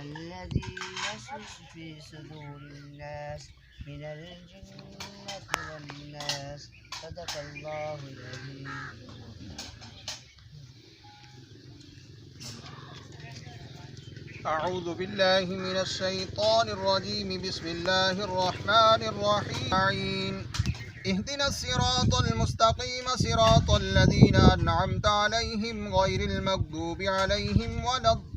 الذي يوسوس في صدور الناس من الجنة والناس. صدق الله العظيم. أعوذ بالله من الشيطان الرجيم. بسم الله الرحمن الرحيم. اهدنا الصراط المستقيم صراط الذين أنعمت عليهم غير المغضوب عليهم ولا الضالين.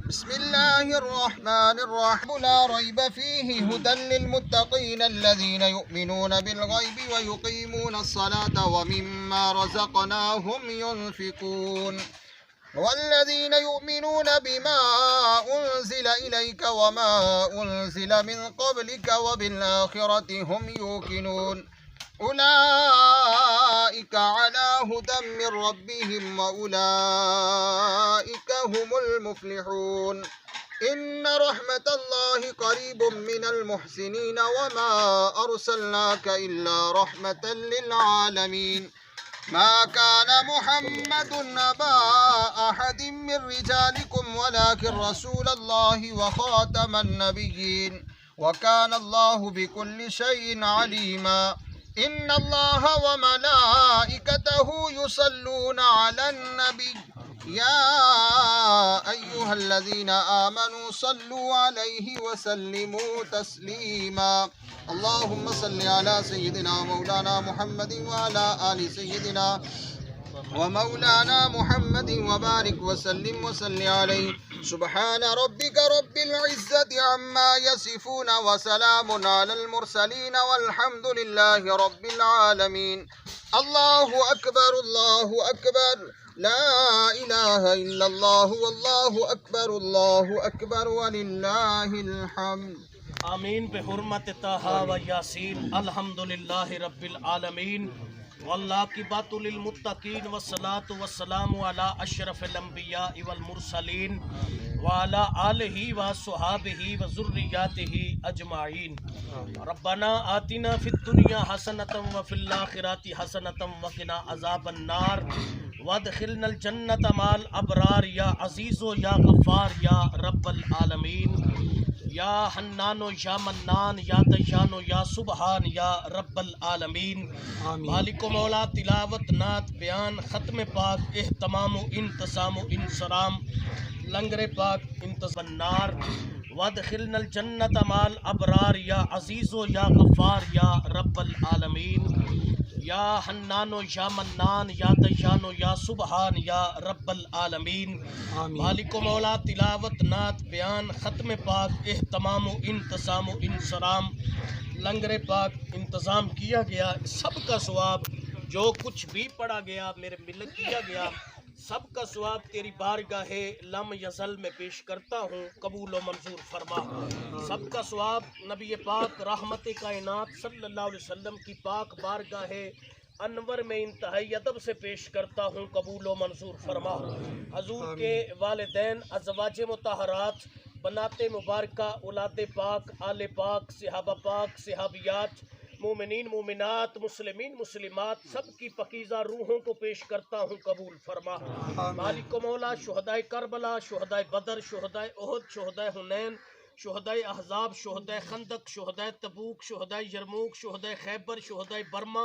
بسم الله الرحمن الرحيم. لا ريب فيه هدى للمتقين الذين يؤمنون بالغيب ويقيمون الصلاة ومما رزقناهم ينفقون والذين يؤمنون بما أنزل إليك وما أنزل من قبلك وبالآخرة هم يوقنون أولئك على هدى من ربهم وأولئك هم المفلحون. إن رحمة الله قريب من المحسنين وما أرسلناك إلا رحمة للعالمين. ما كان محمد أبا أحد من رجالكم ولكن رسول الله وخاتم النبيين وكان الله بكل شيء عليما. إن الله وملائكته يصلون على النبي يا أيها الذين آمنوا صلوا عليه وسلموا تسليما. اللهم صل على سيدنا مولانا محمد وعلى آل سيدنا ومولانا محمد وبارك وسلم وصل عليه. سبحان ربك رب العزة عما يصفون وسلام على المرسلين والحمد لله رب العالمين. الله أكبر الله أكبر لا إله إلا الله والله أكبر الله أكبر ولله الحمد. آمین بحرمت طٰہٰ و یاسین. الحمدللہ رب العالمین والعاقبۃ للمتقین والصلاۃ والسلام علی اشرف الانبیاء والمرسلین وعلی آلہ وصحابہ وذریاتہ اجمعین. ربنا آتنا فی الدنیا حسنۃ وفی الآخرۃ حسنۃ وقنا عذاب النار وادخلنا الجنۃ مع الابرار یا عزیز و یا غفار یا رب العالمین. یا حنان و یا منان یا دیان و یا سبحان یا رب العالمین. مالک و مولا تلاوت نعت بیان ختم پاک اہتمام و انتظام و انصرام لنگر پاک انتظام النار وادخلنا الجنت مع الابرار یا عزیز و یا غفار یا رب العالمین. یا حنان و یا منان یا دیان و یا سبحان یا رب العالمین. مالک و مولا تلاوت نعت بیان ختم پاک اہتمام و انتظام و انصرام لنگر پاک انتظام کیا گیا. سب کا ثواب جو کچھ بھی پڑھا گیا میرے ملت کیا گیا سب کا ثواب تیری بارگاہ لم یزل میں پیش کرتا ہوں. قبول و منظور فرما. سب کا ثواب نبی پاک رحمت کائنات صلی اللہ علیہ وسلم کی پاک بارگاہ انور میں انتہائی ادب سے پیش کرتا ہوں. قبول و منظور فرما. حضور کے والدین ازواج مطہرات بنات مبارکہ اولاد پاک آل پاک صحابہ پاک صحابیات مومنین مومنات مسلمین مسلمات سب کی پاکیزہ روحوں کو پیش کرتا ہوں. قبول فرما. مالک و مولا شہدائے کربلا شہدائے بدر شہدائے احد شہدائے حنین شہدائے احزاب شہدائے خندق شہدائے تبوک شہدائے یرموک شہدائے خیبر شہدائے برما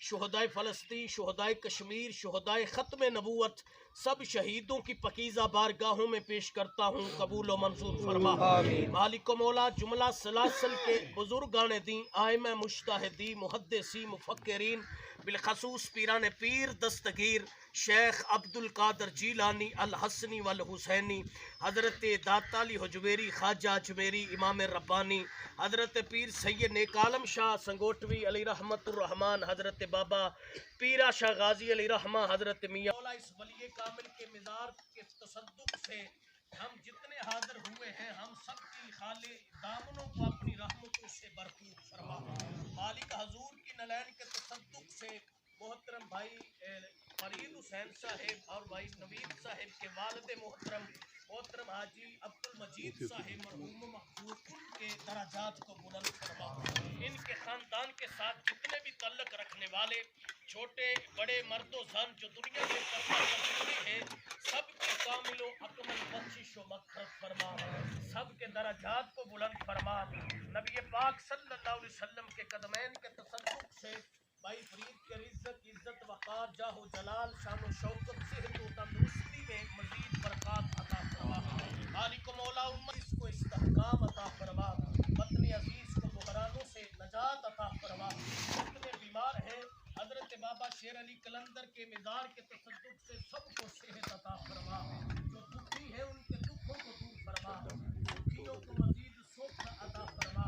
شہدائے فلسطین شہدائے کشمیر شہدائے ختم نبوت سب شہیدوں کی پاکیزہ بارگاہوں میں پیش کرتا ہوں. قبول و منظور فرما. مالک و مولا جملہ سلاسل کے بزرگان دین آئمہ مجتہدی محدثی مفکرین بالخصوص پیران پیر دستگیر شیخ عبد القادر جیلانی الحسنی والحسینی حضرت داتا علی حجویری خواجہ اجمیری امام ربانی حضرت پیر سید نیک عالم شاہ سنگوٹوی علی رحمت الرحمن حضرت بابا پیرا شاہ غازی علی رحمہ حضرت میاں مولا اس ولی کامل کے مزار کے تصدق سے ہم جتنے حاضر ہوئے ہیں ہم سب کی خالے دامنوں کو اپنی رحمتوں سے بھرپور فرما. مالک حضور کی نلین کے تصدق سے محترم بھائی فرید حسین صاحب اور بھائی نوید صاحب کے والد محترم محترم حاجی عبد المجید صاحب مرحوم محفوظ ان کے درجات کو بلند فرما، ان کے خاندان کے ساتھ جتنے بھی تعلق رکھنے والے چھوٹے بڑے مرد و زن جو دنیا سے پردہ کرتے ہیں سب کے کامل و اکمل بخشش و مغفرت فرما، سب کے درجات کو بلند فرما، نبی پاک صلی اللہ علیہ وسلم کے قدمین کے تصدق سے بھائی فرید کے رزق عزت وقار جاہ و جلال شان و شوکت صحت و تندرستی میں مزید برکات عطا فرما، مالک و مولا امت اس کو استحکام عطا فرما، وطن عزیز کو بحرانوں سے نجات عطا فرما، جتنے بیمار ہیں حضرت بابا شیر علی قلندر کے مزار کے تصدق سے سب کو صحت عطا فرما، جو دکھی ہے ان کے دکھوں کو دور فرما، دکھیوں کو مزید سکھ عطا فرما،